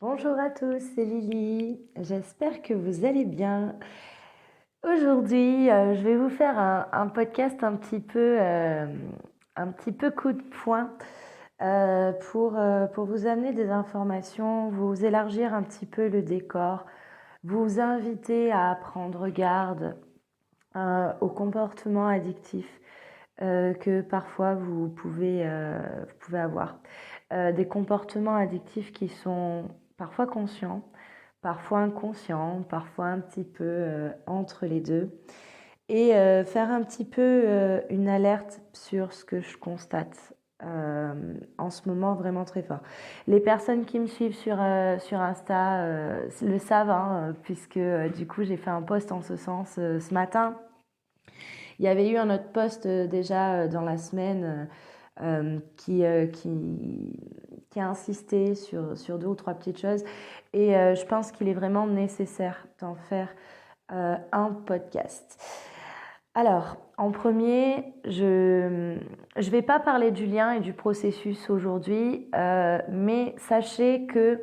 Bonjour à tous, c'est Lily. J'espère que vous allez bien. Aujourd'hui, je vais vous faire un podcast un petit peu coup de poing pour vous amener des informations, vous élargir un petit peu le décor, vous inviter à prendre garde aux comportements addictifs que parfois vous pouvez avoir. Des comportements addictifs qui sont parfois conscients, parfois inconscients, parfois un petit peu entre les deux. Et faire un petit peu une alerte sur ce que je constate en ce moment vraiment très fort. Les personnes qui me suivent sur Insta le savent, hein, puisque du coup j'ai fait un post en ce sens ce matin. Il y avait eu un autre post déjà dans la semaine qui a insisté sur deux ou trois petites choses. Et je pense qu'il est vraiment nécessaire d'en faire un podcast. Alors, en premier, je ne vais pas parler du lien et du processus aujourd'hui, mais sachez que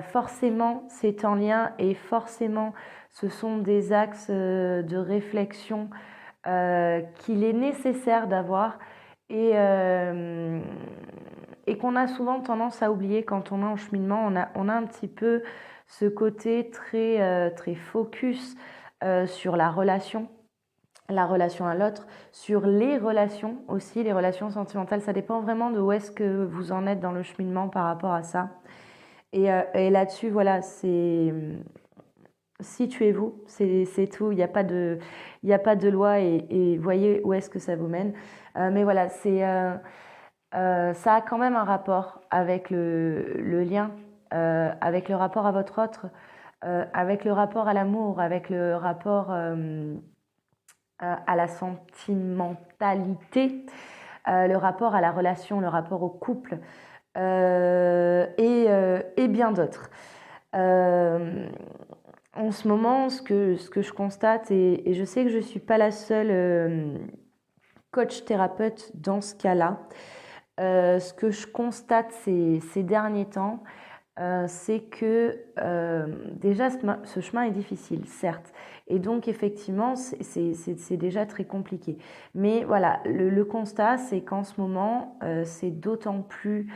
forcément, c'est en lien et forcément, ce sont des axes de réflexion qu'il est nécessaire d'avoir et, euh, et qu'on a souvent tendance à oublier quand on est en cheminement. On a un petit peu ce côté très focus sur la relation à l'autre, sur les relations aussi, les relations sentimentales. Ça dépend vraiment de où est-ce que vous en êtes dans le cheminement par rapport à ça. Et là-dessus, voilà, c'est situez-vous, c'est tout. Il y a pas de loi et voyez où est-ce que ça vous mène. Mais voilà, ça a quand même un rapport avec le lien, avec le rapport à votre autre, avec le rapport à l'amour, avec le rapport à la sentimentalité, le rapport à la relation, le rapport au couple et bien d'autres. Euh, En ce moment, ce que je constate, et je sais que je ne suis pas la seule coach thérapeute dans ce cas-là, ce que je constate ces derniers temps, c'est que déjà ce chemin est difficile, certes. Et donc effectivement, c'est déjà très compliqué. Mais voilà, le constat, c'est qu'en ce moment, c'est d'autant plus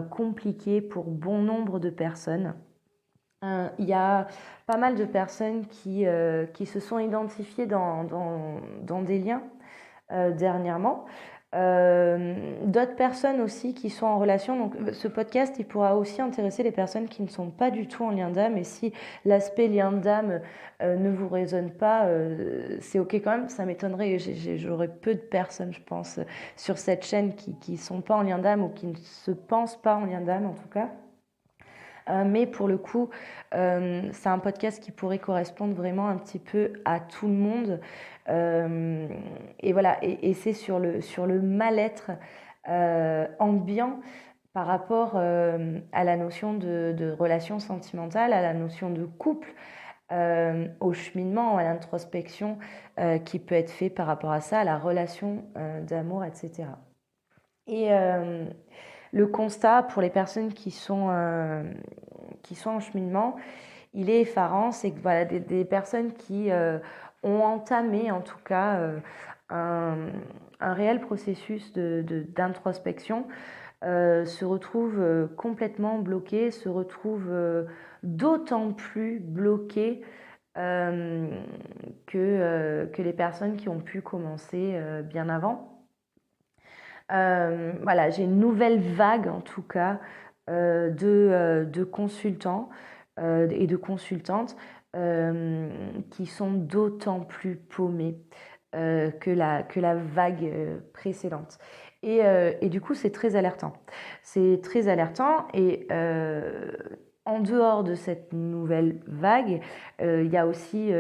compliqué pour bon nombre de personnes. Il y a pas mal de personnes qui se sont identifiées dans des liens dernièrement. D'autres personnes aussi qui sont en relation. Donc, ce podcast, il pourra aussi intéresser les personnes qui ne sont pas du tout en lien d'âme. Et si l'aspect lien d'âme ne vous résonne pas, c'est ok quand même. Ça m'étonnerait. J'aurais peu de personnes, je pense, sur cette chaîne qui ne sont pas en lien d'âme ou qui ne se pensent pas en lien d'âme, en tout cas. Mais pour le coup, c'est un podcast qui pourrait correspondre vraiment un petit peu à tout le monde. Et voilà, et c'est sur le mal-être ambiant par rapport à la notion de relation sentimentale, à la notion de couple, au cheminement, à l'introspection qui peut être fait par rapport à ça, à la relation d'amour, etc. Et le constat pour les personnes qui sont en cheminement, il est effarant. C'est que voilà, des personnes qui ont entamé en tout cas un, un réel processus d'introspection se retrouvent complètement bloquées, se retrouvent d'autant plus bloquées que les personnes qui ont pu commencer bien avant. Voilà, j'ai une nouvelle vague en tout cas de consultants et de consultantes qui sont d'autant plus paumés que la vague précédente. Et du coup, c'est très alertant. C'est très alertant et en dehors de cette nouvelle vague, il y a aussi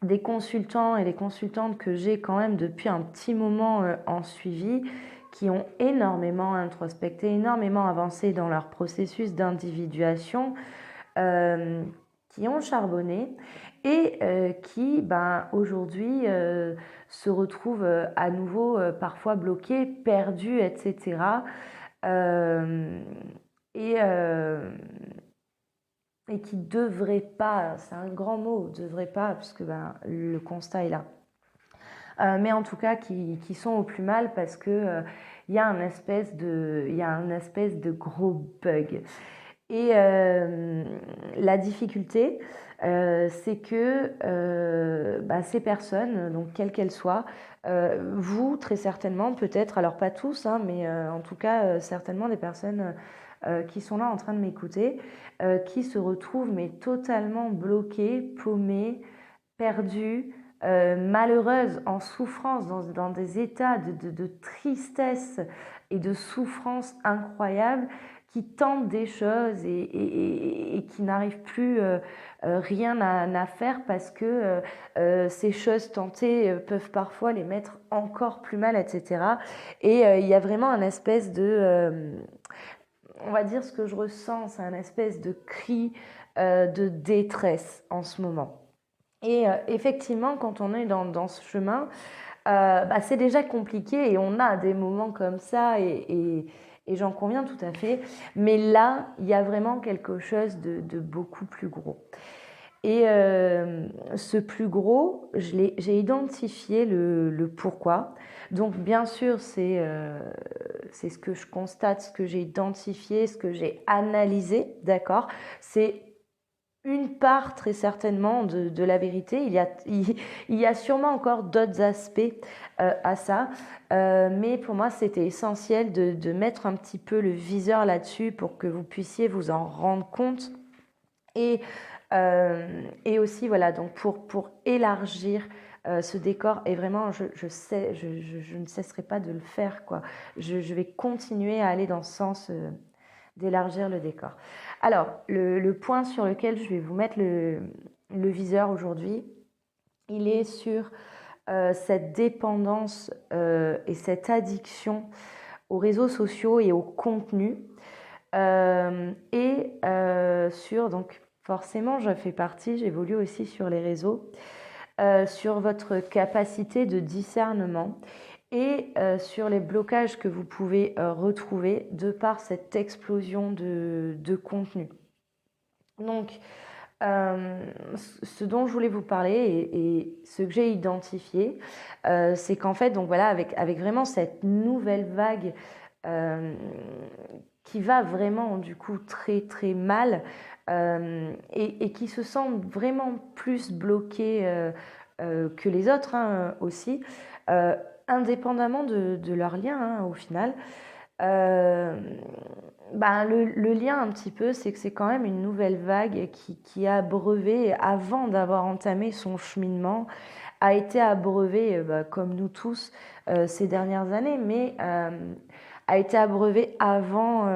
des consultants et des consultantes que j'ai quand même depuis un petit moment en suivi qui ont énormément introspecté, énormément avancé dans leur processus d'individuation, qui ont charbonné et qui aujourd'hui se retrouvent à nouveau parfois bloqués, perdus, etc. et, et qui devraient pas, c'est un grand mot, devraient pas, puisque le constat est là. Mais en tout cas qui sont au plus mal parce que il y a un espèce de gros bug. Et la difficulté, c'est que ces personnes, donc quelles qu'elles soient, vous très certainement, peut-être, alors pas tous, hein, mais en tout cas certainement des personnes qui sont là en train de m'écouter, qui se retrouvent mais totalement bloquées, paumées, perdues, malheureuses, en souffrance, dans des états de tristesse et de souffrance incroyables, qui tentent des choses et qui n'arrivent plus rien à faire parce que ces choses tentées peuvent parfois les mettre encore plus mal, etc. Et il y a vraiment un espèce de... on va dire ce que je ressens, c'est un espèce de cri de détresse en ce moment. Et effectivement, quand on est dans ce chemin, c'est déjà compliqué et on a des moments comme ça et j'en conviens tout à fait. Mais là, il y a vraiment quelque chose de beaucoup plus gros. Et ce plus gros, j'ai identifié le pourquoi. Donc bien sûr, c'est ce que je constate, ce que j'ai identifié, ce que j'ai analysé, d'accord? C'est une part très certainement de la vérité. Il y a sûrement encore d'autres aspects à ça, mais pour moi c'était essentiel de mettre un petit peu le viseur là-dessus pour que vous puissiez vous en rendre compte et aussi voilà donc pour élargir ce décor. Et vraiment je ne cesserai pas de le faire quoi. Je vais continuer à aller dans ce sens d'élargir le décor. Alors, le point sur lequel je vais vous mettre le viseur aujourd'hui, il est sur cette dépendance et cette addiction aux réseaux sociaux et au contenu. Sur, donc forcément, je fais partie, j'évolue aussi sur les réseaux, sur votre capacité de discernement et sur les blocages que vous pouvez retrouver de par cette explosion de contenu. Donc, ce dont je voulais vous parler et ce que j'ai identifié, c'est qu'en fait, donc voilà, avec vraiment cette nouvelle vague qui va vraiment du coup très très mal et qui se sentent vraiment plus bloqués que les autres aussi, indépendamment de leur lien au final. Le lien un petit peu, c'est que c'est quand même une nouvelle vague qui a abreuvé, avant d'avoir entamé son cheminement, a été abreuvée, comme nous tous, ces dernières années, mais a été abreuvée avant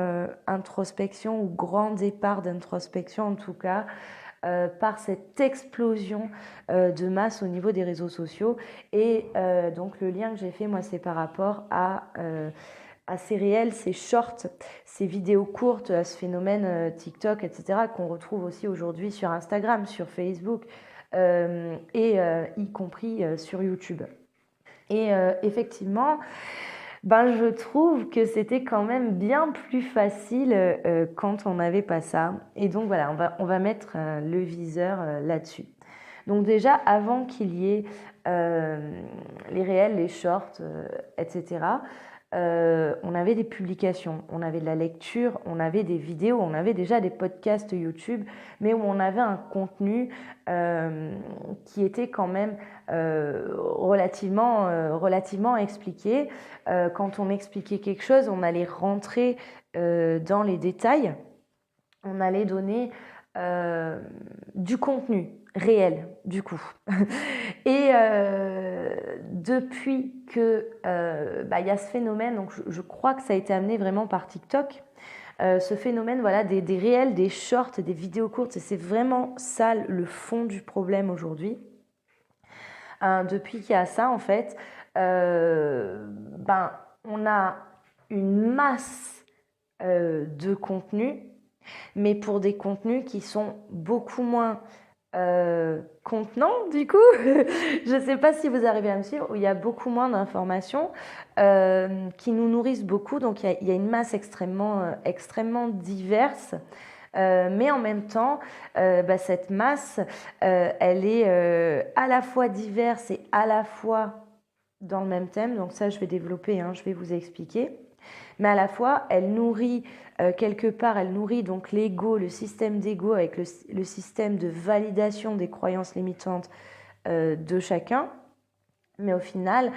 introspection ou grand départ d'introspection en tout cas, par cette explosion de masse au niveau des réseaux sociaux. Et donc le lien que j'ai fait, moi, c'est par rapport à ces réels, ces shorts, ces vidéos courtes, à ce phénomène TikTok, etc., qu'on retrouve aussi aujourd'hui sur Instagram, sur Facebook et y compris sur YouTube. Et effectivement, je trouve que c'était quand même bien plus facile quand on n'avait pas ça. Et donc voilà, on va mettre le viseur là-dessus. Donc déjà, avant qu'il y ait les réels, les shorts, etc., on avait des publications, on avait de la lecture, on avait des vidéos, on avait déjà des podcasts YouTube, mais où on avait un contenu qui était quand même relativement expliqué. Quand on expliquait quelque chose, on allait rentrer dans les détails, on allait donner du contenu réel du coup. Et depuis que y a ce phénomène, donc je crois que ça a été amené vraiment par TikTok, ce phénomène voilà, des réels, des shorts, des vidéos courtes, et c'est vraiment ça le fond du problème aujourd'hui. Depuis qu'il y a ça en fait, on a une masse de contenu, mais pour des contenus qui sont beaucoup moins contenant, du coup. Je ne sais pas si vous arrivez à me suivre, où il y a beaucoup moins d'informations qui nous nourrissent beaucoup. Donc, il y a une masse extrêmement diverse. Mais en même temps, cette masse, elle est à la fois diverse et à la fois dans le même thème. Donc ça, je vais développer, je vais vous expliquer. Mais à la fois, elle nourrit quelque part, elle nourrit donc l'ego, le système d'ego avec le système de validation des croyances limitantes de chacun. Mais au final,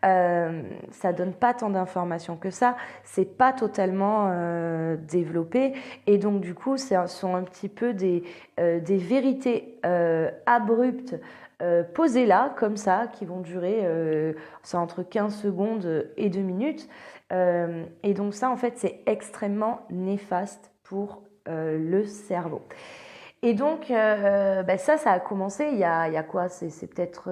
ça donne pas tant d'informations que ça. C'est pas totalement développé. Et donc, du coup, ce sont un petit peu des vérités abruptes posées là, comme ça, qui vont durer c'est entre 15 secondes et 2 minutes. Et donc, ça, en fait, c'est extrêmement néfaste pour le cerveau. Et donc, ça a commencé il y a quoi? C'est peut-être...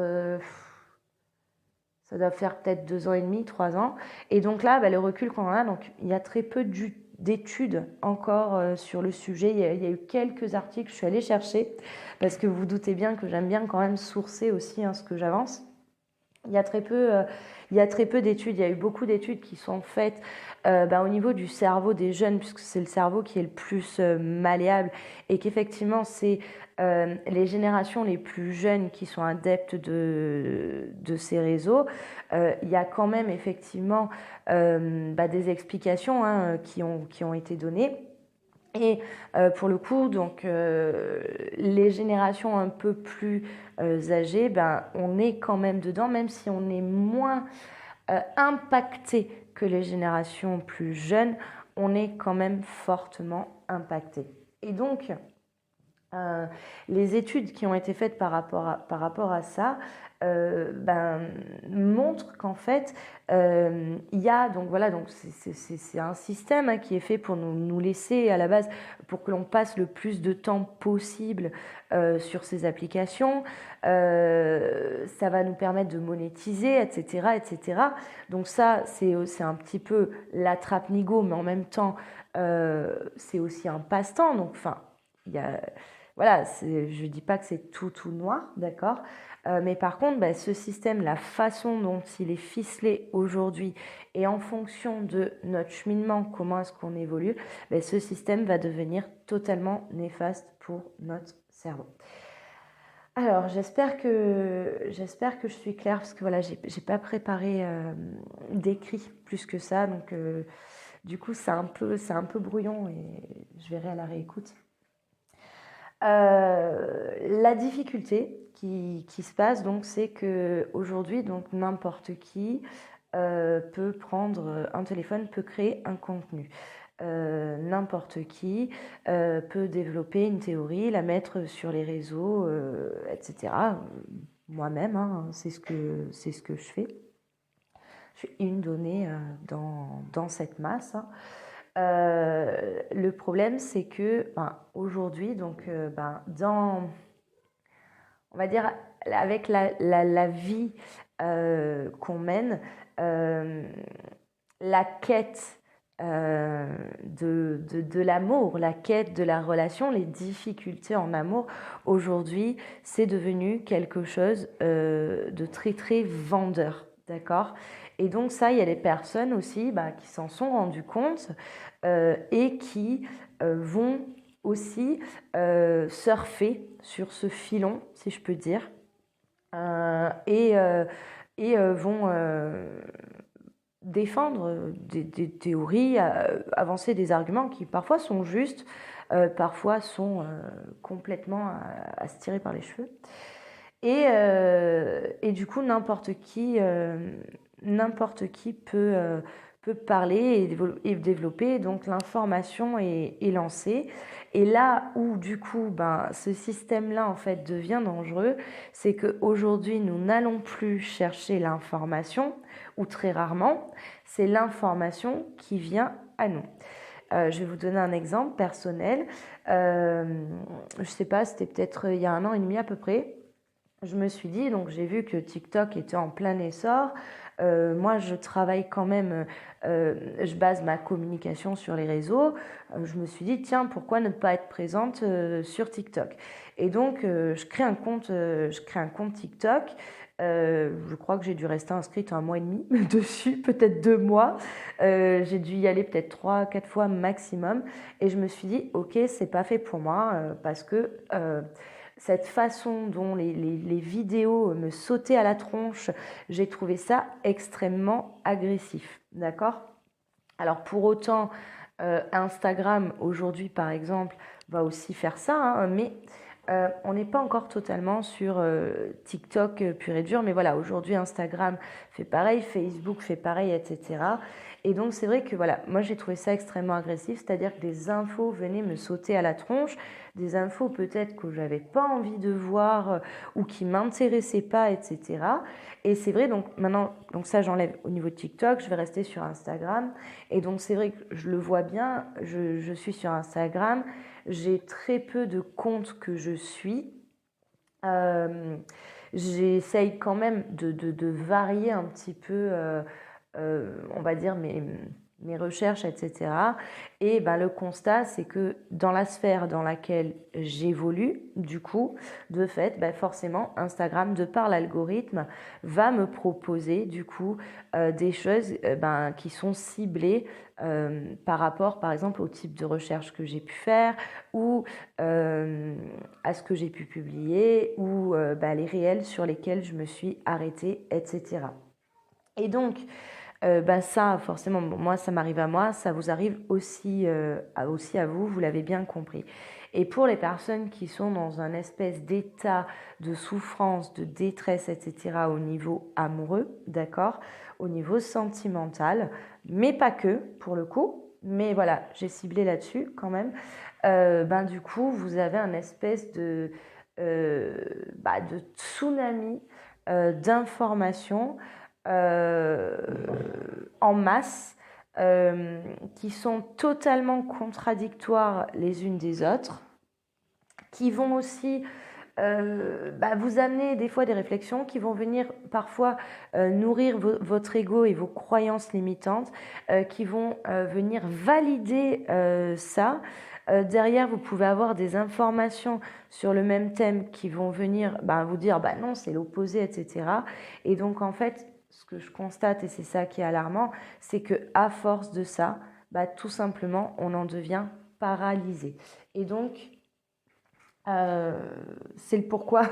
ça doit faire peut-être 2 ans et demi, 3 ans. Et donc là, le recul qu'on a, donc il y a très peu d'études encore sur le sujet. Il y a eu quelques articles, je suis allée chercher, parce que vous vous doutez bien que j'aime bien quand même sourcer aussi ce que j'avance. Il y a très peu d'études. Il y a eu beaucoup d'études qui sont faites au niveau du cerveau des jeunes, puisque c'est le cerveau qui est le plus malléable, et qu'effectivement, c'est les générations les plus jeunes qui sont adeptes de ces réseaux. Il y a quand même effectivement des explications qui ont été données. Et pour le coup, donc, les générations un peu plus âgées, on est quand même dedans, même si on est moins impacté que les générations plus jeunes, on est quand même fortement impacté. Et donc, les études qui ont été faites par rapport à ça montrent qu'en fait, il y a, donc voilà, donc c'est un système qui est fait pour nous laisser à la base, pour que l'on passe le plus de temps possible sur ces applications. Ça va nous permettre de monétiser, etc., etc. Donc ça, c'est un petit peu l'attrape-nigo, mais en même temps, c'est aussi un passe-temps. Donc, enfin, il y a... Voilà, je ne dis pas que c'est tout noir, d'accord, mais par contre, ce système, la façon dont il est ficelé aujourd'hui et en fonction de notre cheminement, comment est-ce qu'on évolue, ce système va devenir totalement néfaste pour notre cerveau. Alors, j'espère que je suis claire, parce que voilà, j'ai pas préparé d'écrit plus que ça, donc du coup, c'est un peu brouillon et je verrai à la réécoute. La difficulté qui se passe, donc, c'est qu'aujourd'hui, donc, n'importe qui peut prendre un téléphone, peut créer un contenu. N'importe qui peut développer une théorie, la mettre sur les réseaux, etc. Moi-même, c'est ce que je fais. Je suis une donnée dans cette masse. Le problème, c'est que aujourd'hui, donc, on va dire, avec la vie qu'on mène, la quête de l'amour, la quête de la relation, les difficultés en amour, aujourd'hui, c'est devenu quelque chose de très, très vendeur. D'accord ? Et donc ça, il y a des personnes aussi qui s'en sont rendues compte et qui vont aussi surfer sur ce filon, si je peux dire, et vont défendre des théories, avancer des arguments qui parfois sont justes, parfois sont complètement à se tirer par les cheveux. Et du coup, n'importe qui peut parler et développer. Donc l'information est lancée. Et là où du coup, ce système-là en fait devient dangereux, c'est qu'aujourd'hui, nous n'allons plus chercher l'information, ou très rarement, c'est l'information qui vient à nous. Je vais vous donner un exemple personnel. Je ne sais pas, c'était peut-être il y a 1 an et demi à peu près. je me suis dit, donc j'ai vu que TikTok était en plein essor. Moi, je travaille quand même, je base ma communication sur les réseaux. Je me suis dit, tiens, pourquoi ne pas être présente sur TikTok? Et donc, je crée un compte TikTok. Je crois que j'ai dû rester inscrite 1 mois et demi dessus, peut-être 2 mois. J'ai dû y aller peut-être 3, 4 fois maximum. Et je me suis dit, ok, c'est pas fait pour moi parce que cette façon dont les vidéos me sautaient à la tronche, j'ai trouvé ça extrêmement agressif. D'accord? Alors pour autant, Instagram aujourd'hui par exemple va aussi faire ça, hein, mais on n'est pas encore totalement sur TikTok pur et dur, mais voilà, aujourd'hui Instagram fait pareil, Facebook fait pareil, etc. Et donc c'est vrai que voilà, moi j'ai trouvé ça extrêmement agressif, c'est-à-dire que des infos venaient me sauter à la tronche, des infos peut-être que j'avais pas envie de voir ou qui m'intéressaient pas, etc. Et c'est vrai, donc maintenant, donc ça j'enlève au niveau de TikTok, je vais rester sur Instagram. Et donc c'est vrai que je le vois bien, je suis sur Instagram, j'ai très peu de comptes que je suis. Euh, J'essaye quand même de varier un petit peu, on va dire, mes recherches, etc. Et ben, le constat, c'est que dans la sphère dans laquelle j'évolue, du coup, de fait, ben, forcément, Instagram, de par l'algorithme, va me proposer, du coup, des choses ben, qui sont ciblées par rapport, par exemple, au type de recherche que j'ai pu faire ou à ce que j'ai pu publier ou ben, les réels sur lesquels je me suis arrêtée, etc. Et donc, bah ça, forcément, bon, moi, ça m'arrive à moi, ça vous arrive aussi à vous, vous l'avez bien compris. Et pour les personnes qui sont dans un espèce d'état de souffrance, de détresse, etc., au niveau amoureux, d'accord, au niveau sentimental, mais pas que, pour le coup, mais voilà, j'ai ciblé là-dessus quand même, ben du coup, vous avez un espèce de tsunami d'informations euh, en masse qui sont totalement contradictoires les unes des autres, qui vont aussi vous amener des fois des réflexions qui vont venir parfois nourrir votre ego et vos croyances limitantes, qui vont venir valider ça. Derrière, vous pouvez avoir des informations sur le même thème qui vont venir vous dire non, c'est l'opposé, etc. Et donc en fait, ce que je constate, et c'est ça qui est alarmant, c'est que à force de ça, tout simplement, on en devient paralysé. Et donc, c'est le pourquoi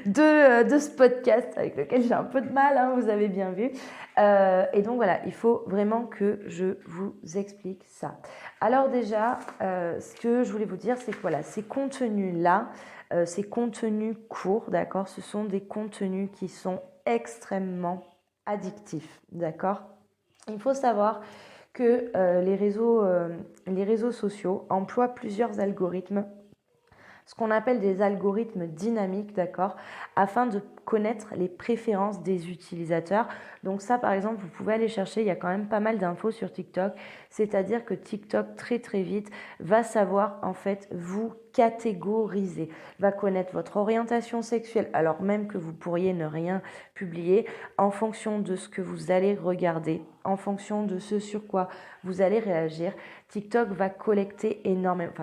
de ce podcast avec lequel j'ai un peu de mal, hein, vous avez bien vu. Et donc voilà, il faut vraiment que je vous explique ça. Alors déjà, ce que je voulais vous dire, c'est que voilà, ces contenus-là, ces contenus courts, d'accord, ce sont des contenus qui sont extrêmement addictifs, d'accord. Il faut savoir que les réseaux sociaux emploient plusieurs algorithmes, ce qu'on appelle des algorithmes dynamiques, d'accord, afin de connaître les préférences des utilisateurs. Donc ça, par exemple, vous pouvez aller chercher, il y a quand même pas mal d'infos sur TikTok, c'est-à-dire que TikTok, très très vite, va savoir en fait vous catégoriser, va connaître votre orientation sexuelle, alors même que vous pourriez ne rien publier, en fonction de ce que vous allez regarder, en fonction de ce sur quoi vous allez réagir. TikTok va collecter énormément,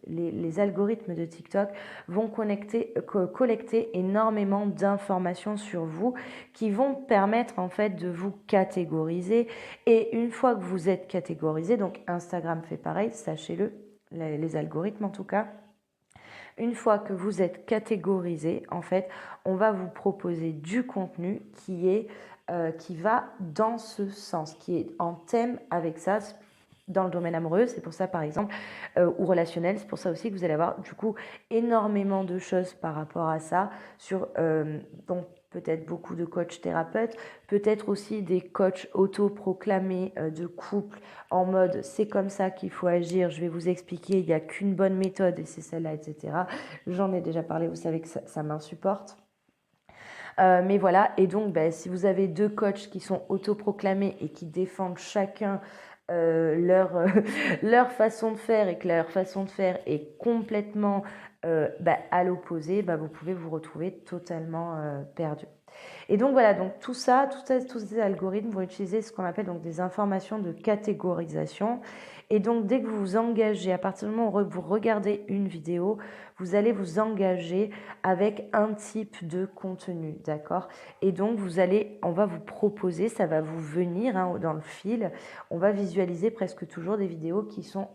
les algorithmes de TikTok vont collecter énormément d'informations sur vous qui vont permettre en fait de vous catégoriser. Et une fois que vous êtes catégorisé, donc Instagram fait pareil, sachez-le, les algorithmes en tout cas. Une fois que vous êtes catégorisé, en fait, on va vous proposer du contenu qui va dans ce sens, qui est en thème avec ça, dans le domaine amoureux, c'est pour ça par exemple, ou relationnel, c'est pour ça aussi que vous allez avoir du coup énormément de choses par rapport à ça, sur donc peut-être beaucoup de coachs thérapeutes, peut-être aussi des coachs autoproclamés de couple en mode c'est comme ça qu'il faut agir, je vais vous expliquer, il n'y a qu'une bonne méthode et c'est celle-là, etc. J'en ai déjà parlé, vous savez que ça m'insupporte. Mais voilà, et donc si vous avez deux coachs qui sont autoproclamés et qui défendent chacun leur façon de faire et que leur façon de faire est complètement à l'opposé, vous pouvez vous retrouver totalement perdu. Et donc voilà, donc tout ça, tous ces algorithmes vont utiliser ce qu'on appelle donc des informations de catégorisation. Et donc dès que vous vous engagez, à partir du moment où vous regardez une vidéo, vous allez vous engager avec un type de contenu, d'accord? Et donc on va vous proposer, ça va vous venir dans le fil, on va visualiser presque toujours des vidéos qui sont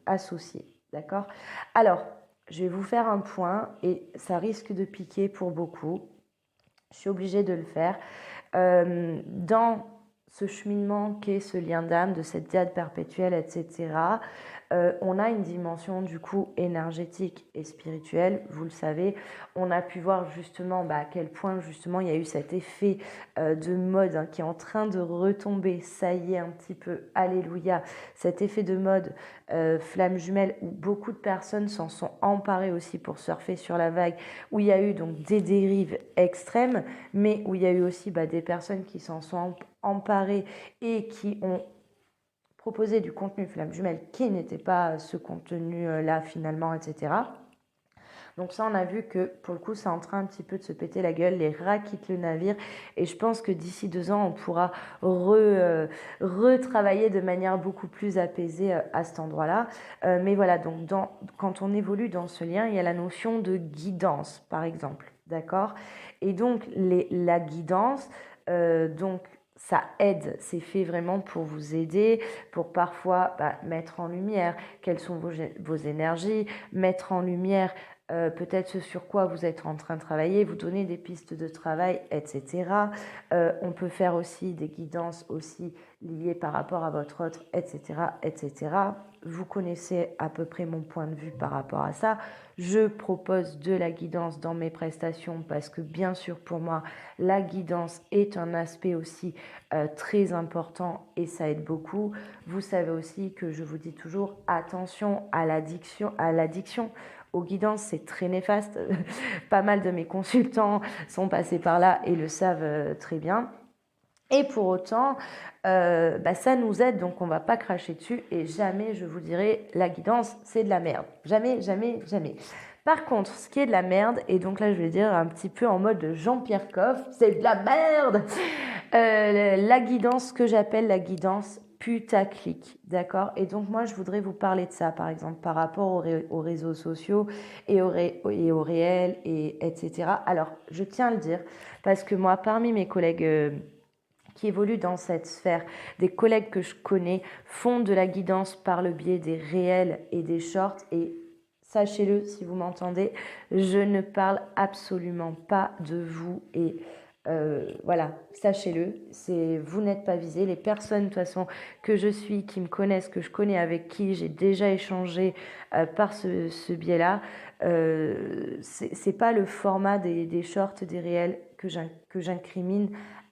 associées, d'accord? Alors, je vais vous faire un point et ça risque de piquer pour beaucoup. Je suis obligée de le faire. Dans ce cheminement qu'est ce lien d'âme, de cette diade perpétuelle, etc., on a une dimension du coup énergétique et spirituelle, vous le savez. On a pu voir justement à quel point justement il y a eu cet effet de mode qui est en train de retomber, ça y est un petit peu, alléluia, cet effet de mode flamme jumelle où beaucoup de personnes s'en sont emparées aussi pour surfer sur la vague, où il y a eu donc des dérives extrêmes, mais où il y a eu aussi des personnes qui s'en sont emparées et qui ont proposé du contenu flamme jumelle qui n'était pas ce contenu-là finalement, etc. Donc ça, on a vu que pour le coup, c'est en train un petit peu de se péter la gueule, les rats quittent le navire et je pense que d'ici 2 ans, on pourra retravailler de manière beaucoup plus apaisée à cet endroit-là. Mais voilà, donc quand on évolue dans ce lien, il y a la notion de guidance, par exemple, d'accord? Et donc, la guidance, donc ça aide, c'est fait vraiment pour vous aider, pour parfois mettre en lumière quelles sont vos énergies, mettre en lumière peut-être ce sur quoi vous êtes en train de travailler, vous donner des pistes de travail, etc. On peut faire aussi des guidances aussi liées par rapport à votre autre, etc., etc. Vous connaissez à peu près mon point de vue par rapport à ça. Je propose de la guidance dans mes prestations parce que bien sûr pour moi, la guidance est un aspect aussi très important et ça aide beaucoup. Vous savez aussi que je vous dis toujours attention à l'addiction, aux guidances, c'est très néfaste. Pas mal de mes consultants sont passés par là et le savent très bien. Et pour autant, ça nous aide, donc on ne va pas cracher dessus. Et jamais, je vous dirai, la guidance, c'est de la merde. Jamais, jamais, jamais. Par contre, ce qui est de la merde, et donc là, je vais dire un petit peu en mode Jean-Pierre Coff, c'est de la merde. La guidance, ce que j'appelle la guidance putaclic, d'accord? Et donc moi, je voudrais vous parler de ça, par exemple, par rapport aux réseaux sociaux et au réel, et etc. Alors, je tiens à le dire, parce que moi, parmi mes collègues qui évoluent dans cette sphère, des collègues que je connais font de la guidance par le biais des réels et des shorts, et sachez-le si vous m'entendez, je ne parle absolument pas de vous et voilà, sachez-le, vous n'êtes pas visés. Les personnes de toute façon que je suis, qui me connaissent, que je connais, avec qui j'ai déjà échangé par ce biais-là, c'est pas le format des shorts, des réels que j'incrimine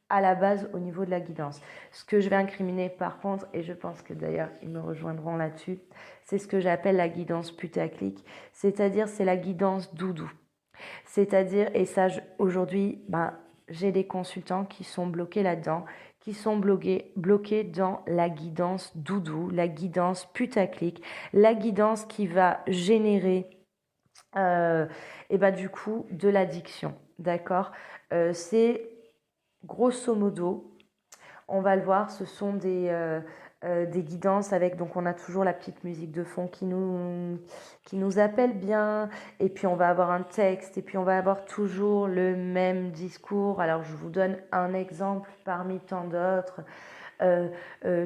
à la base au niveau de la guidance. Ce que je vais incriminer par contre, et je pense que d'ailleurs ils me rejoindront là-dessus, c'est ce que j'appelle la guidance putaclic, c'est-à-dire c'est la guidance doudou. C'est-à-dire, et ça aujourd'hui, j'ai des consultants qui sont bloqués là-dedans, qui sont bloqués dans la guidance doudou, la guidance putaclic, la guidance qui va générer du coup de l'addiction, d'accord? C'est grosso modo, on va le voir, ce sont des guidances avec, donc on a toujours la petite musique de fond qui nous appelle bien, et puis on va avoir un texte, et puis on va avoir toujours le même discours. Alors je vous donne un exemple parmi tant d'autres.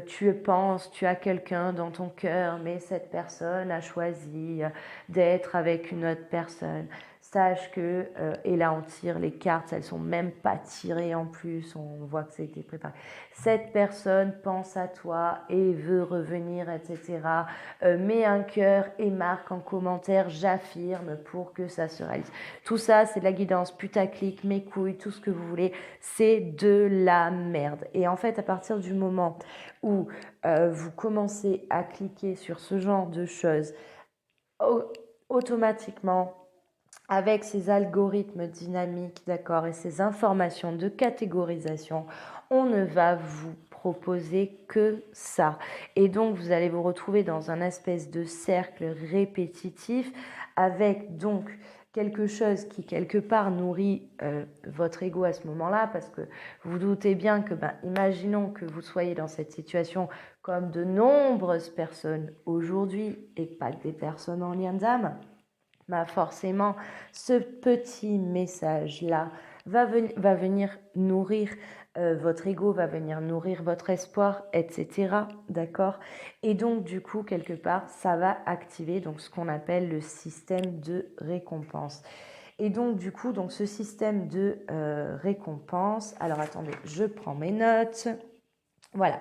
Tu penses, tu as quelqu'un dans ton cœur, mais cette personne a choisi d'être avec une autre personne. Sache que, et là on tire les cartes, elles sont même pas tirées en plus, on voit que ça a été préparé. Cette personne pense à toi et veut revenir, etc. Mets un cœur et marque en commentaire, j'affirme, pour que ça se réalise. Tout ça, c'est de la guidance putaclic, mes couilles, tout ce que vous voulez, c'est de la merde. Et en fait, à partir du moment où vous commencez à cliquer sur ce genre de choses, automatiquement, avec ces algorithmes dynamiques, d'accord, et ces informations de catégorisation, on ne va vous proposer que ça. Et donc, vous allez vous retrouver dans un espèce de cercle répétitif avec donc quelque chose qui quelque part nourrit votre ego à ce moment-là, parce que vous vous doutez bien que, imaginons que vous soyez dans cette situation comme de nombreuses personnes aujourd'hui, et pas que des personnes en lien d'âme, forcément, ce petit message-là va venir nourrir votre ego, va venir nourrir votre espoir, etc. D'accord? Et donc, du coup, quelque part, ça va activer donc, ce qu'on appelle le système de récompense. Et donc, du coup, ce système de récompense, alors attendez, je prends mes notes. Voilà,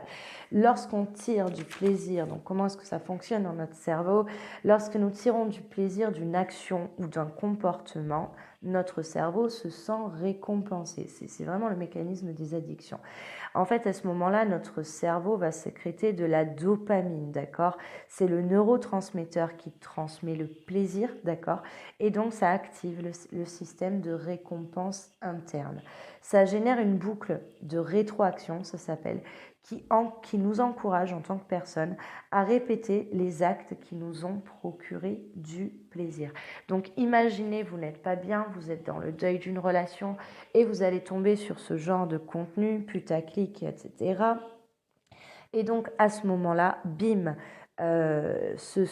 lorsqu'on tire du plaisir, donc comment est-ce que ça fonctionne dans notre cerveau? Lorsque nous tirons du plaisir d'une action ou d'un comportement, notre cerveau se sent récompensé. C'est vraiment le mécanisme des addictions. En fait, à ce moment-là, notre cerveau va sécréter de la dopamine, d'accord? C'est le neurotransmetteur qui transmet le plaisir, d'accord? Et donc, ça active le système de récompense interne. Ça génère une boucle de rétroaction, ça s'appelle, qui nous encourage en tant que personne à répéter les actes qui nous ont procuré du plaisir. Donc imaginez, vous n'êtes pas bien, vous êtes dans le deuil d'une relation et vous allez tomber sur ce genre de contenu, putaclic, etc. Et donc à ce moment-là, bim, ce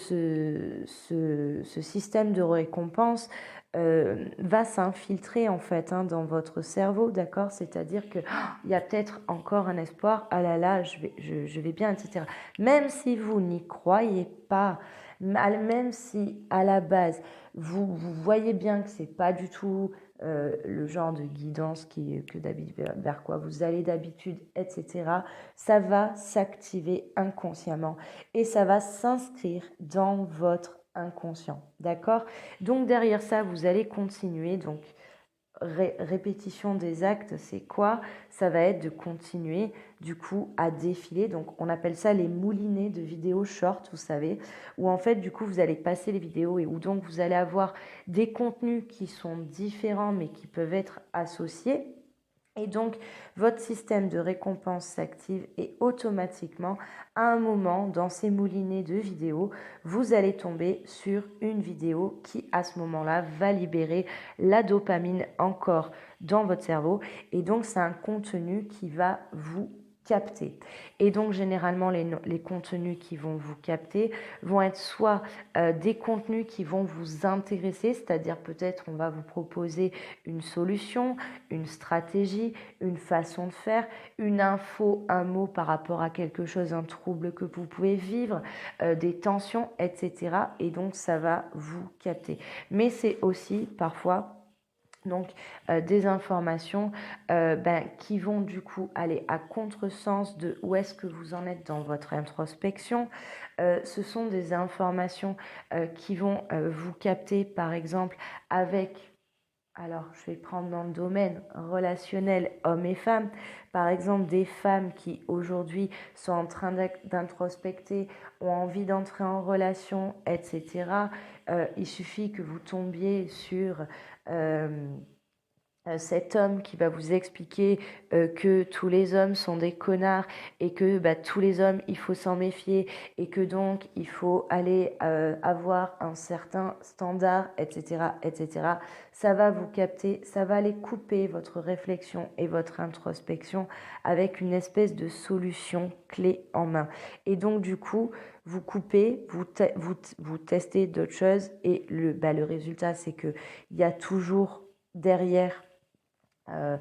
système de récompense va s'infiltrer en fait dans votre cerveau, d'accord? C'est-à-dire que il y a peut-être encore un espoir, ah là là, je vais bien, etc. Même si vous n'y croyez pas, même si à la base vous voyez bien que c'est pas du tout le genre de guidance vers quoi vous allez d'habitude, etc. Ça va s'activer inconsciemment et ça va s'inscrire dans votre inconscient, d'accord? Donc derrière ça, vous allez continuer, donc répétition des actes, c'est quoi? Ça va être de continuer du coup à défiler, donc on appelle ça les moulinets de vidéos short, vous savez, où en fait du coup vous allez passer les vidéos et où donc vous allez avoir des contenus qui sont différents mais qui peuvent être associés. Et donc, votre système de récompense s'active et automatiquement, à un moment, dans ces moulinets de vidéos, vous allez tomber sur une vidéo qui, à ce moment-là, va libérer la dopamine encore dans votre cerveau. Et donc, c'est un contenu qui va vous capter. Et donc, généralement, les contenus qui vont vous capter vont être soit des contenus qui vont vous intéresser, c'est-à-dire peut-être on va vous proposer une solution, une stratégie, une façon de faire, une info, un mot par rapport à quelque chose, un trouble que vous pouvez vivre, des tensions, etc. Et donc, ça va vous capter. Mais c'est aussi parfois donc des informations qui vont du coup aller à contresens de où est-ce que vous en êtes dans votre introspection. Ce sont des informations qui vont vous capter par exemple avec... Alors, je vais prendre dans le domaine relationnel hommes et femmes. Par exemple, des femmes qui aujourd'hui sont en train d'introspecter, ont envie d'entrer en relation, etc. Il suffit que vous tombiez sur cet homme qui va vous expliquer que tous les hommes sont des connards et que tous les hommes, il faut s'en méfier et que donc il faut aller avoir un certain standard, etc., etc. Ça va vous capter, ça va aller couper votre réflexion et votre introspection avec une espèce de solution clé en main. Et donc du coup, vous coupez, vous testez d'autres choses et le résultat, c'est qu'il y a toujours derrière on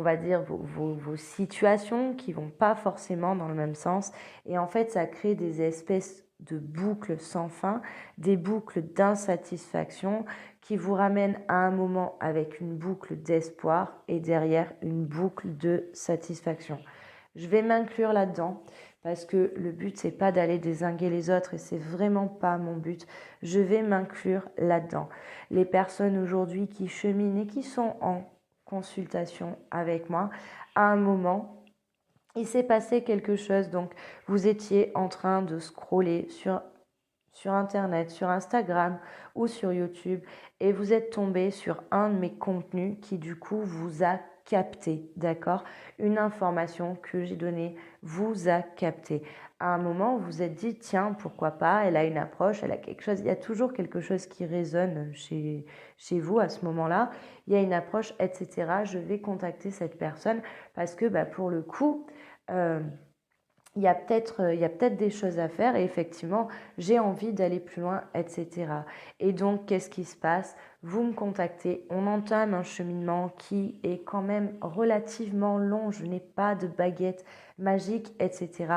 va dire vos situations qui vont pas forcément dans le même sens et en fait ça crée des espèces de boucles sans fin, des boucles d'insatisfaction qui vous ramènent à un moment avec une boucle d'espoir et derrière une boucle de satisfaction. Je vais m'inclure là-dedans parce que le but c'est pas d'aller dézinguer les autres et c'est vraiment pas mon but. Je vais m'inclure là-dedans. Les personnes aujourd'hui qui cheminent et qui sont en consultation avec moi, à un moment, il s'est passé quelque chose. Donc, vous étiez en train de scroller sur Internet, sur Instagram ou sur YouTube et vous êtes tombé sur un de mes contenus qui du coup vous a capté, d'accord? Une information que j'ai donnée vous a capté. À un moment, vous vous êtes dit, tiens, pourquoi pas, elle a une approche, elle a quelque chose. Il y a toujours quelque chose qui résonne chez vous à ce moment-là. Il y a une approche, etc. Je vais contacter cette personne parce que pour le coup, il y a peut-être des choses à faire et effectivement, j'ai envie d'aller plus loin, etc. Et donc, qu'est-ce qui se passe? Vous me contactez, on entame un cheminement qui est quand même relativement long, je n'ai pas de baguette magique, etc.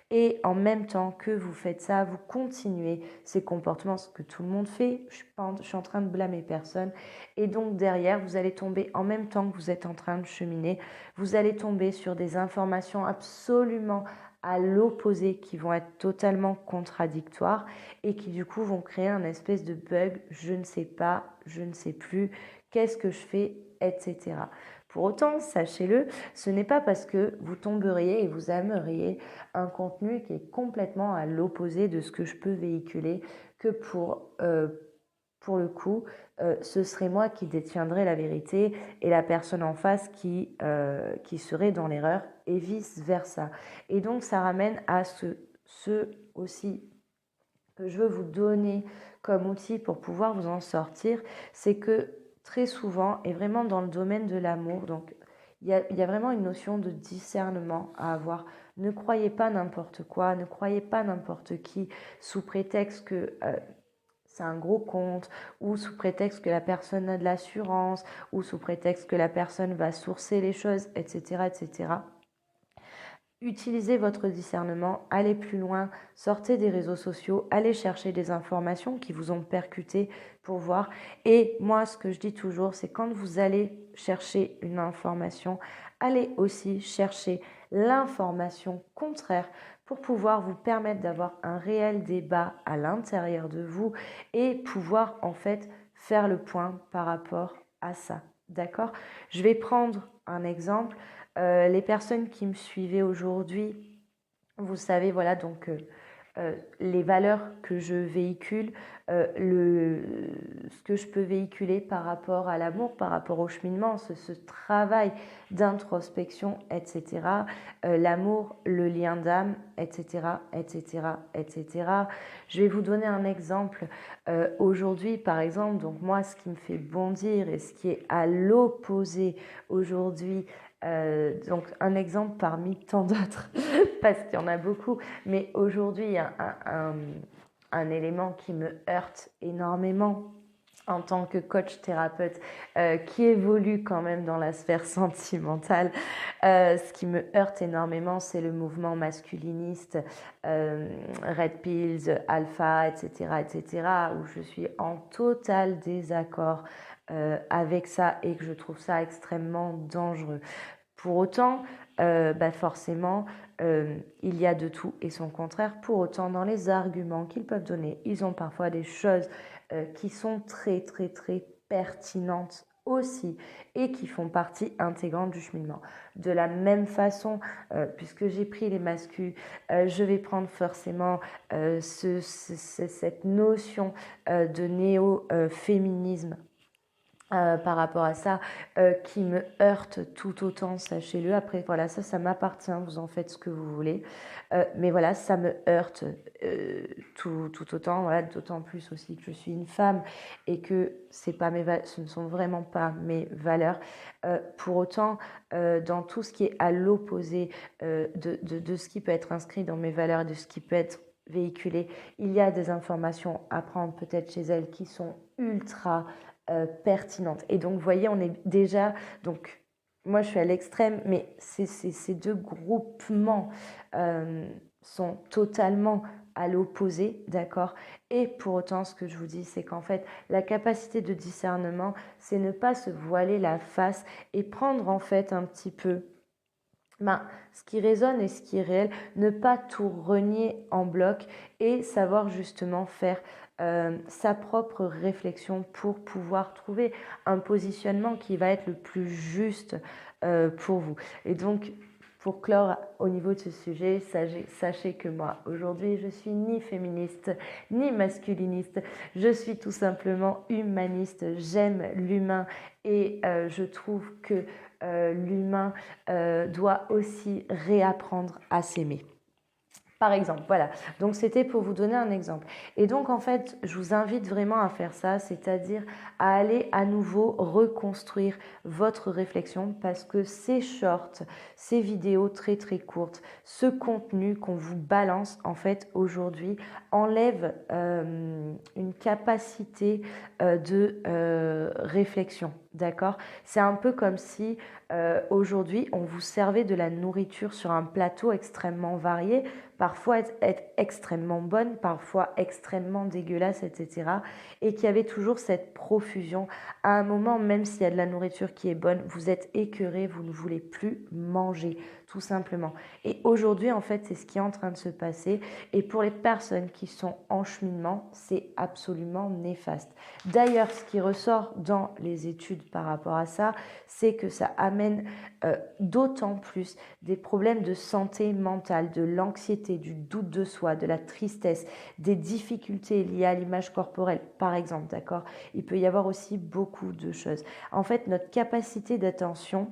Et en même temps que vous faites ça, vous continuez ces comportements, ce que tout le monde fait, je suis en train de blâmer personne. Et donc, derrière, vous allez tomber en même temps que vous êtes en train de cheminer, vous allez tomber sur des informations absolument à l'opposé qui vont être totalement contradictoires et qui du coup vont créer un espèce de bug, je ne sais pas, je ne sais plus, qu'est-ce que je fais, etc. Pour autant, sachez-le, ce n'est pas parce que vous tomberiez et vous aimeriez un contenu qui est complètement à l'opposé de ce que je peux véhiculer que pour le coup, ce serait moi qui détiendrais la vérité et la personne en face qui serait dans l'erreur et vice-versa. Et donc, ça ramène à ce aussi que je veux vous donner comme outil pour pouvoir vous en sortir, c'est que très souvent, et vraiment dans le domaine de l'amour, donc il y a vraiment une notion de discernement à avoir. Ne croyez pas n'importe quoi, ne croyez pas n'importe qui sous prétexte que c'est un gros compte, ou sous prétexte que la personne a de l'assurance, ou sous prétexte que la personne va sourcer les choses, etc., etc. Utilisez votre discernement, allez plus loin, sortez des réseaux sociaux, allez chercher des informations qui vous ont percuté pour voir. Et moi, ce que je dis toujours, c'est quand vous allez chercher une information, allez aussi chercher l'information contraire pour pouvoir vous permettre d'avoir un réel débat à l'intérieur de vous et pouvoir en fait faire le point par rapport à ça. D'accord? Je vais prendre un exemple. Les personnes qui me suivaient aujourd'hui, vous savez, voilà, donc les valeurs que je véhicule, ce que je peux véhiculer par rapport à l'amour, par rapport au cheminement, ce travail d'introspection, etc. L'amour, le lien d'âme, etc., etc., etc. Je vais vous donner un exemple. Aujourd'hui, par exemple, donc moi, ce qui me fait bondir et ce qui est à l'opposé aujourd'hui, donc un exemple parmi tant d'autres, parce qu'il y en a beaucoup, mais aujourd'hui, il y a un élément qui me heurte énormément en tant que coach thérapeute qui évolue quand même dans la sphère sentimentale. Ce qui me heurte énormément, c'est le mouvement masculiniste, Red Pills, Alpha, etc., etc., où je suis en total désaccord avec ça et que je trouve ça extrêmement dangereux. Pour autant, forcément, il y a de tout et son contraire. Pour autant, dans les arguments qu'ils peuvent donner, ils ont parfois des choses qui sont très, très, très pertinentes aussi et qui font partie intégrante du cheminement. De la même façon, puisque j'ai pris les masculins, je vais prendre forcément cette notion de néo-féminisme par rapport à ça, qui me heurte tout autant, sachez-le. Après, voilà, ça m'appartient, vous en faites ce que vous voulez. Mais voilà, ça me heurte tout autant, voilà, d'autant plus aussi que je suis une femme et que ce ne sont vraiment pas mes valeurs. Pour autant, dans tout ce qui est à l'opposé de ce qui peut être inscrit dans mes valeurs et de ce qui peut être véhiculé, il y a des informations à prendre peut-être chez elles qui sont ultra pertinente. Et donc, vous voyez, on est déjà... Donc, moi, je suis à l'extrême, mais ces deux groupements sont totalement à l'opposé, d'accord? Et pour autant, ce que je vous dis, c'est qu'en fait, la capacité de discernement, c'est ne pas se voiler la face et prendre en fait un petit peu ce qui résonne et ce qui est réel, ne pas tout renier en bloc et savoir justement faire sa propre réflexion pour pouvoir trouver un positionnement qui va être le plus juste pour vous. Et donc, pour clore au niveau de ce sujet, sachez que moi, aujourd'hui, je suis ni féministe, ni masculiniste. Je suis tout simplement humaniste. J'aime l'humain et je trouve que l'humain doit aussi réapprendre à s'aimer. Par exemple, voilà. Donc, c'était pour vous donner un exemple. Et donc, en fait, je vous invite vraiment à faire ça, c'est-à-dire à aller à nouveau reconstruire votre réflexion parce que ces shorts, ces vidéos très, très courtes, ce contenu qu'on vous balance, en fait, aujourd'hui, enlève une capacité de réflexion. D'accord? C'est un peu comme si aujourd'hui, on vous servait de la nourriture sur un plateau extrêmement varié, parfois être extrêmement bonne, parfois extrêmement dégueulasse, etc. Et qu'il y avait toujours cette profusion. À un moment, même s'il y a de la nourriture qui est bonne, vous êtes écœuré, vous ne voulez plus manger, tout simplement. Et aujourd'hui, en fait, c'est ce qui est en train de se passer. Et pour les personnes qui sont en cheminement, c'est absolument néfaste. D'ailleurs, ce qui ressort dans les études par rapport à ça, c'est que ça amène d'autant plus des problèmes de santé mentale, de l'anxiété, du doute de soi, de la tristesse, des difficultés liées à l'image corporelle, par exemple, d'accord? Il peut y avoir aussi beaucoup de choses. En fait, notre capacité d'attention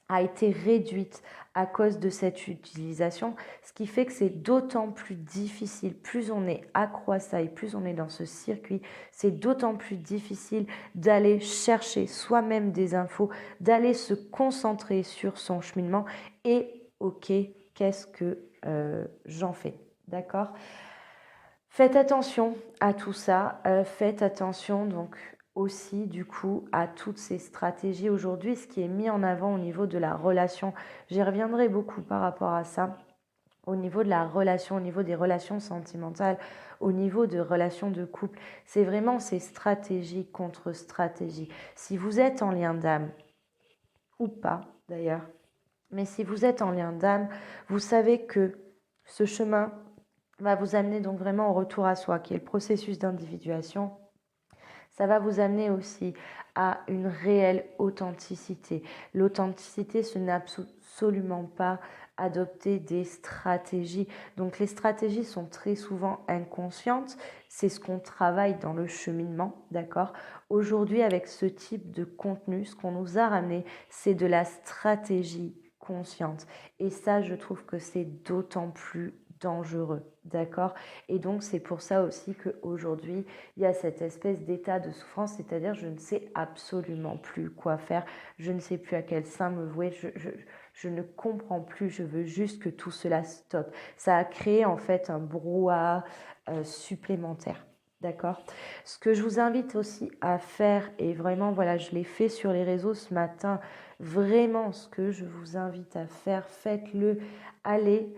a été réduite à cause de cette utilisation, ce qui fait que c'est d'autant plus difficile, plus on est accro à ça et plus on est dans ce circuit, c'est d'autant plus difficile d'aller chercher soi-même des infos, d'aller se concentrer sur son cheminement et ok, qu'est-ce que j'en fais, d'accord? Faites attention à tout ça, faites attention donc aussi du coup à toutes ces stratégies aujourd'hui, ce qui est mis en avant au niveau de la relation. J'y reviendrai beaucoup par rapport à ça, au niveau de la relation, au niveau des relations sentimentales, au niveau de relations de couple. C'est vraiment ces stratégies contre stratégies. Si vous êtes en lien d'âme, ou pas d'ailleurs, mais si vous êtes en lien d'âme, vous savez que ce chemin va vous amener donc vraiment au retour à soi, qui est le processus d'individuation. Ça va vous amener aussi à une réelle authenticité. L'authenticité, ce n'est absolument pas adopter des stratégies. Donc les stratégies sont très souvent inconscientes. C'est ce qu'on travaille dans le cheminement, d'accord? Aujourd'hui, avec ce type de contenu, ce qu'on nous a ramené, c'est de la stratégie consciente. Et ça, je trouve que c'est d'autant plus dangereux, d'accord? Et donc, c'est pour ça aussi qu'aujourd'hui, il y a cette espèce d'état de souffrance, c'est-à-dire je ne sais absolument plus quoi faire, je ne sais plus à quel sein me vouer, je ne comprends plus, je veux juste que tout cela stoppe. Ça a créé en fait un brouhaha supplémentaire. D'accord? Ce que je vous invite aussi à faire, et vraiment, voilà, je l'ai fait sur les réseaux ce matin, vraiment ce que je vous invite à faire, faites-le, allez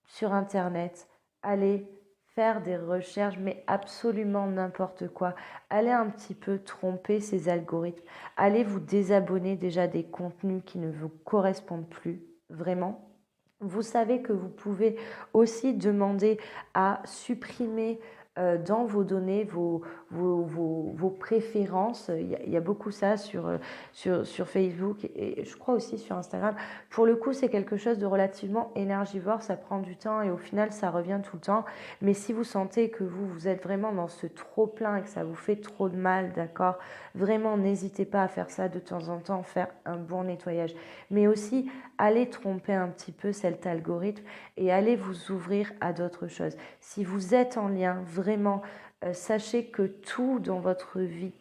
sur Internet, allez faire des recherches, mais absolument n'importe quoi. Allez un petit peu tromper ces algorithmes. Allez vous désabonner déjà des contenus qui ne vous correspondent plus, vraiment. Vous savez que vous pouvez aussi demander à supprimer dans vos données vos préférences. Il y a beaucoup ça sur Facebook et je crois aussi sur Instagram. Pour le coup, c'est quelque chose de relativement énergivore. Ça prend du temps et au final, ça revient tout le temps. Mais si vous sentez que vous êtes vraiment dans ce trop-plein et que ça vous fait trop de mal, d'accord, vraiment, n'hésitez pas à faire ça de temps en temps, faire un bon nettoyage. Mais aussi, allez tromper un petit peu cet algorithme et allez vous ouvrir à d'autres choses. Si vous êtes en lien, vraiment, sachez que tout dans votre vie,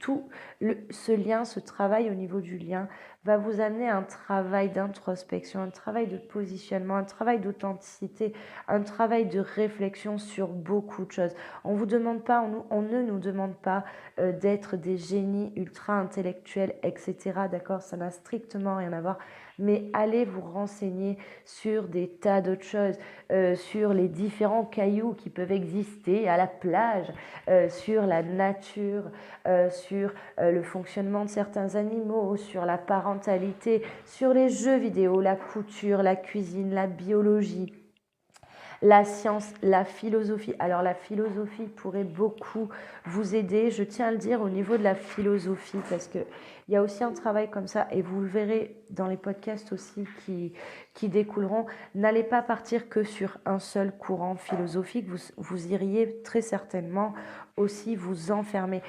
ce lien, ce travail au niveau du lien va vous amener à un travail d'introspection, un travail de positionnement, un travail d'authenticité, un travail de réflexion sur beaucoup de choses. On vous demande pas, on ne nous demande pas d'être des génies ultra intellectuels, etc. D'accord, ça n'a strictement rien à voir. Mais allez vous renseigner sur des tas d'autres choses, sur les différents cailloux qui peuvent exister à la plage, sur la nature, sur le fonctionnement de certains animaux, sur la parentalité, sur les jeux vidéo, la couture, la cuisine, la biologie. La science, la philosophie. Alors la philosophie pourrait beaucoup vous aider, je tiens à le dire au niveau de la philosophie, parce qu'il y a aussi un travail comme ça, et vous le verrez dans les podcasts aussi qui découleront. N'allez pas partir que sur un seul courant philosophique, vous iriez très certainement aussi vous enfermer.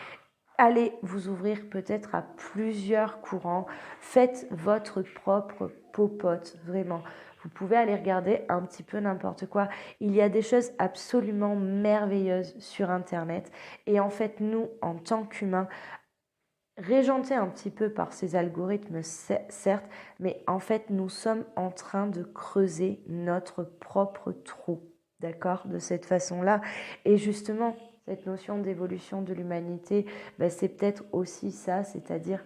allez vous ouvrir peut-être à plusieurs courants. Faites votre propre popote, vraiment. Vous pouvez aller regarder un petit peu n'importe quoi. Il y a des choses absolument merveilleuses sur Internet. Et en fait, nous, en tant qu'humains, régentés un petit peu par ces algorithmes, certes, mais en fait, nous sommes en train de creuser notre propre trou, d'accord, de cette façon-là. Et justement, cette notion d'évolution de l'humanité, c'est peut-être aussi ça, c'est-à-dire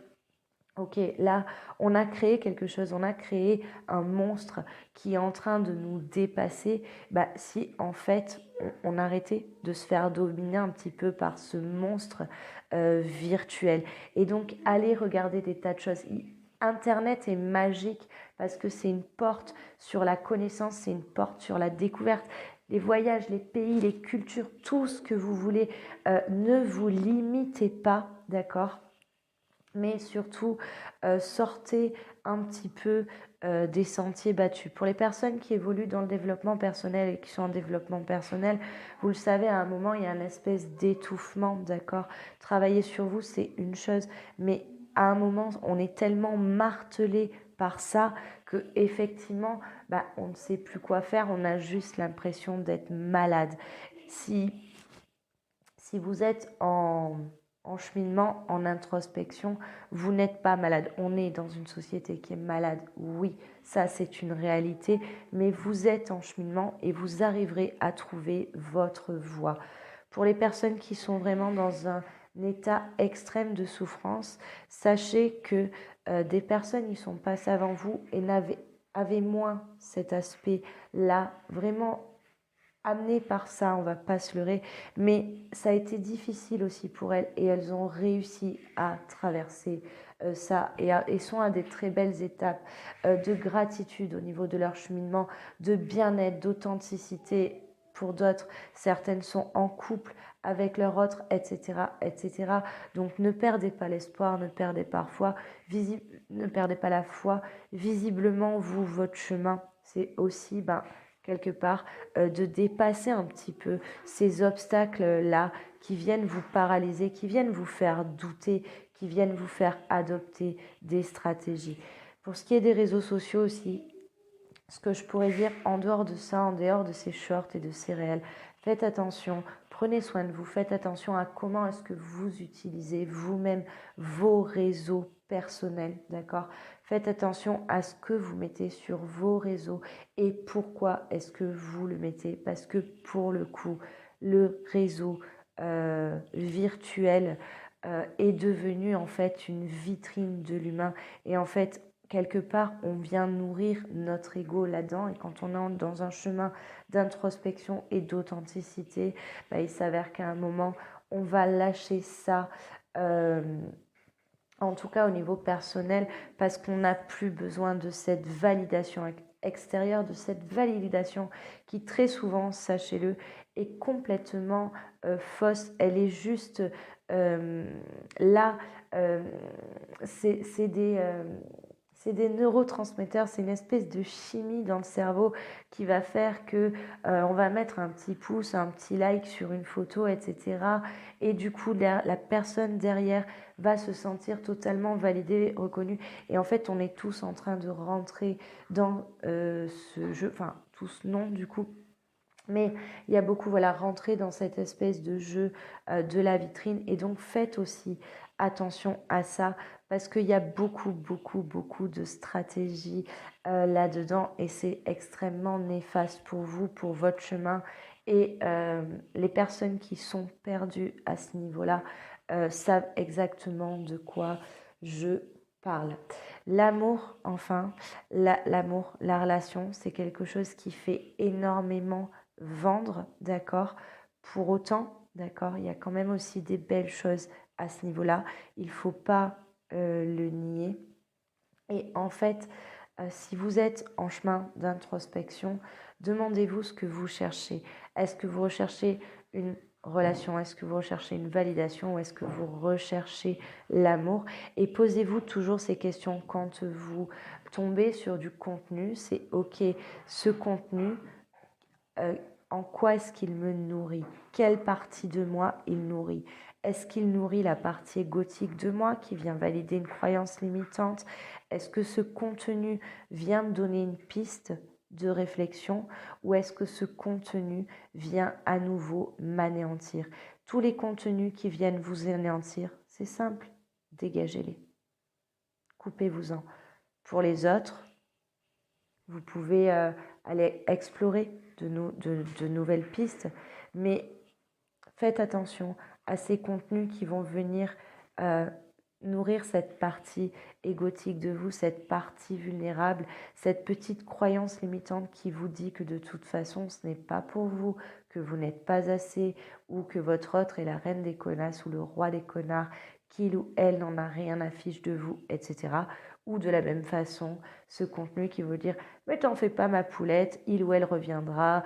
ok, là, on a créé quelque chose, on a créé un monstre qui est en train de nous dépasser. Si en fait, on arrêtait de se faire dominer un petit peu par ce monstre virtuel. Et donc, aller regarder des tas de choses. Internet est magique parce que c'est une porte sur la connaissance, c'est une porte sur la découverte. Les voyages, les pays, les cultures, tout ce que vous voulez, ne vous limitez pas, d'accord ? Mais surtout, sortez un petit peu des sentiers battus. Pour les personnes qui évoluent dans le développement personnel et qui sont en développement personnel, vous le savez, à un moment, il y a une espèce d'étouffement, d'accord ? Travailler sur vous, c'est une chose, mais à un moment, on est tellement martelé par ça que effectivement, on ne sait plus quoi faire, on a juste l'impression d'être malade. Si vous êtes en cheminement, en introspection, vous n'êtes pas malade. On est dans une société qui est malade, oui, ça c'est une réalité, mais vous êtes en cheminement et vous arriverez à trouver votre voie. Pour les personnes qui sont vraiment dans un état extrême de souffrance, sachez que des personnes qui sont passées avant vous et avaient moins cet aspect-là, vraiment amenées par ça, on va pas se leurrer, mais ça a été difficile aussi pour elles et elles ont réussi à traverser ça et sont à des très belles étapes de gratitude au niveau de leur cheminement, de bien-être, d'authenticité. Pour d'autres, certaines sont en couple avec leur autre, etc., etc. Donc ne perdez pas l'espoir, ne perdez pas la foi. Visiblement, vous, votre chemin, c'est aussi quelque part de dépasser un petit peu ces obstacles-là qui viennent vous paralyser, qui viennent vous faire douter, qui viennent vous faire adopter des stratégies. Pour ce qui est des réseaux sociaux aussi, ce que je pourrais dire en dehors de ça, en dehors de ces shorts et de ces réels, faites attention, prenez soin de vous, faites attention à comment est-ce que vous utilisez vous-même vos réseaux personnels, d'accord ? Faites attention à ce que vous mettez sur vos réseaux et pourquoi est-ce que vous le mettez. Parce que pour le coup, le réseau virtuel est devenu en fait une vitrine de l'humain. Et en fait, quelque part, on vient nourrir notre ego là-dedans. Et quand on est dans un chemin d'introspection et d'authenticité, il s'avère qu'à un moment, on va lâcher ça. En tout cas au niveau personnel, parce qu'on n'a plus besoin de cette validation extérieure, de cette validation qui très souvent, sachez-le, est complètement fausse. Elle est juste là, c'est des neurotransmetteurs, c'est une espèce de chimie dans le cerveau qui va faire que on va mettre un petit pouce, un petit like sur une photo, etc. Et du coup, la personne derrière va se sentir totalement validée, reconnue. Et en fait, on est tous en train de rentrer dans ce jeu, enfin tous non du coup. Mais il y a beaucoup, rentrer dans cette espèce de jeu de la vitrine. Et donc, faites aussi attention à ça parce qu'il y a beaucoup, beaucoup, beaucoup de stratégies là-dedans et c'est extrêmement néfaste pour vous, pour votre chemin. Et les personnes qui sont perdues à ce niveau-là savent exactement de quoi je parle. L'amour, enfin, l'amour, la relation, c'est quelque chose qui fait énormément vendre, d'accord. Pour autant, d'accord, il y a quand même aussi des belles choses à ce niveau-là. Il ne faut pas le nier. Et en fait, si vous êtes en chemin d'introspection, demandez-vous ce que vous cherchez. Est-ce que vous recherchez une relation? Est-ce que vous recherchez une validation? Ou est-ce que vous recherchez l'amour? Et posez-vous toujours ces questions quand vous tombez sur du contenu. C'est ok, ce contenu... En quoi est-ce qu'il me nourrit? Quelle partie de moi il nourrit? Est-ce qu'il nourrit la partie égotique de moi qui vient valider une croyance limitante? Est-ce que ce contenu vient me donner une piste de réflexion ou est-ce que ce contenu vient à nouveau m'anéantir? Tous les contenus qui viennent vous anéantir, c'est simple, dégagez-les. Coupez-vous-en. Pour les autres, vous pouvez aller explorer de nouvelles pistes, mais faites attention à ces contenus qui vont venir nourrir cette partie égotique de vous, cette partie vulnérable, cette petite croyance limitante qui vous dit que de toute façon ce n'est pas pour vous, que vous n'êtes pas assez ou que votre autre est la reine des connasses ou le roi des connards, qu'il ou elle n'en a rien à fiche de vous, etc. Ou de la même façon, ce contenu qui veut dire « mais t'en fais pas ma poulette, il ou elle reviendra »,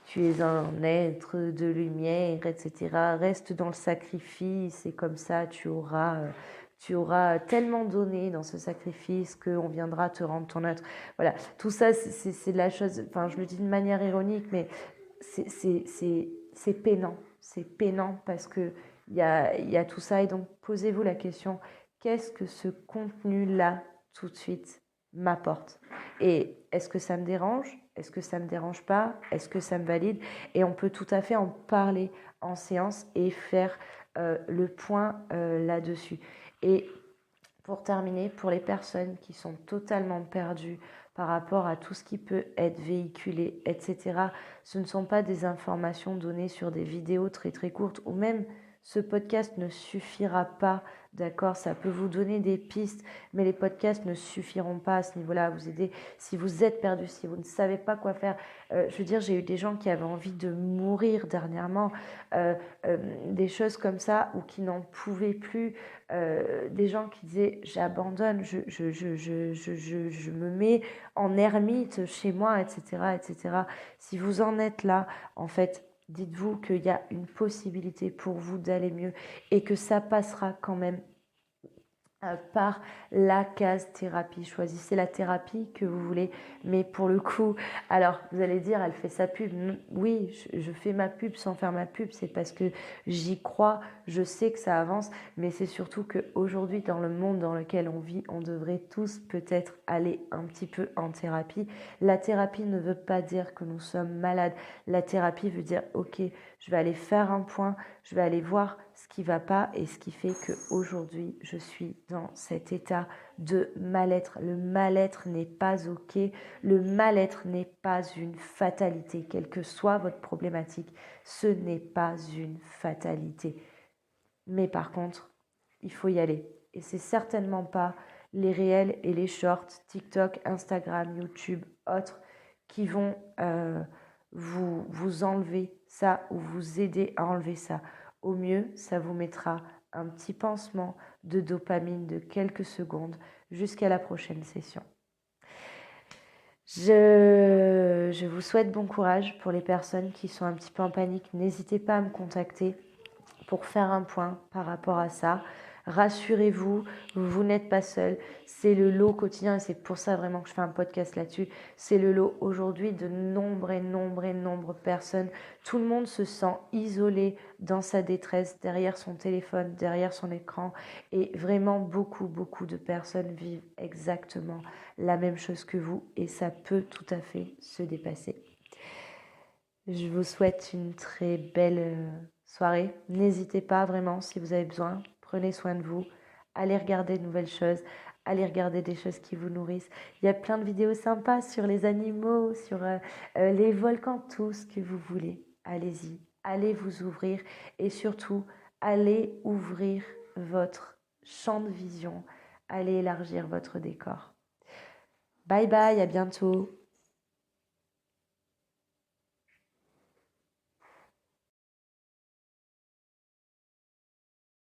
tu es un être de lumière, etc. Reste dans le sacrifice et comme ça tu auras tellement donné dans ce sacrifice qu'on viendra te rendre ton autre. Voilà, tout ça c'est de la chose, enfin je le dis de manière ironique, mais c'est pénant. C'est pénant parce qu'il y a tout ça et donc posez-vous la question, qu'est-ce que ce contenu-là tout de suite m'apporte? Et est-ce que ça me dérange? Est-ce que ça ne me dérange pas? Est-ce que ça me valide? Et on peut tout à fait en parler en séance et faire le point là-dessus. Et pour terminer, pour les personnes qui sont totalement perdues par rapport à tout ce qui peut être véhiculé, etc., ce ne sont pas des informations données sur des vidéos très très courtes ou même ce podcast ne suffira pas, d'accord? Ça peut vous donner des pistes, mais les podcasts ne suffiront pas à ce niveau-là à vous aider. Si vous êtes perdu, si vous ne savez pas quoi faire, je veux dire, j'ai eu des gens qui avaient envie de mourir dernièrement, des choses comme ça, ou qui n'en pouvaient plus, des gens qui disaient j'abandonne, je me mets en ermite chez moi, etc., etc. Si vous en êtes là, en fait, dites-vous qu'il y a une possibilité pour vous d'aller mieux et que ça passera quand même par la case thérapie. Choisissez la thérapie que vous voulez, mais pour le coup, alors vous allez dire, elle fait sa pub. Oui, je fais ma pub sans faire ma pub, c'est parce que j'y crois, je sais que ça avance, mais c'est surtout qu'aujourd'hui, dans le monde dans lequel on vit, on devrait tous peut-être aller un petit peu en thérapie. La thérapie ne veut pas dire que nous sommes malades. La thérapie veut dire, ok, je vais aller faire un point, je vais aller voir ce qui ne va pas et ce qui fait qu'aujourd'hui, je suis dans cet état de mal-être. Le mal-être n'est pas ok. Le mal-être n'est pas une fatalité. Quelle que soit votre problématique, ce n'est pas une fatalité. Mais par contre, il faut y aller. Et c'est certainement pas les réels et les shorts, TikTok, Instagram, YouTube, autres, qui vont vous enlever ça ou vous aider à enlever ça. Au mieux, ça vous mettra un petit pansement de dopamine de quelques secondes jusqu'à la prochaine session. Je vous souhaite bon courage pour les personnes qui sont un petit peu en panique. N'hésitez pas à me contacter pour faire un point par rapport à ça. Rassurez-vous, vous n'êtes pas seul. C'est le lot quotidien et c'est pour ça vraiment que je fais un podcast là-dessus. C'est le lot aujourd'hui de nombreuses personnes. Tout le monde se sent isolé dans sa détresse, derrière son téléphone, derrière son écran. Et vraiment beaucoup de personnes vivent exactement la même chose que vous et ça peut tout à fait se dépasser. Je vous souhaite une très belle soirée. N'hésitez pas vraiment si vous avez besoin. Prenez soin de vous. Allez regarder de nouvelles choses. Allez regarder des choses qui vous nourrissent. Il y a plein de vidéos sympas sur les animaux, sur les volcans, tout ce que vous voulez. Allez-y. Allez vous ouvrir et surtout, allez ouvrir votre champ de vision. Allez élargir votre décor. Bye bye, à bientôt.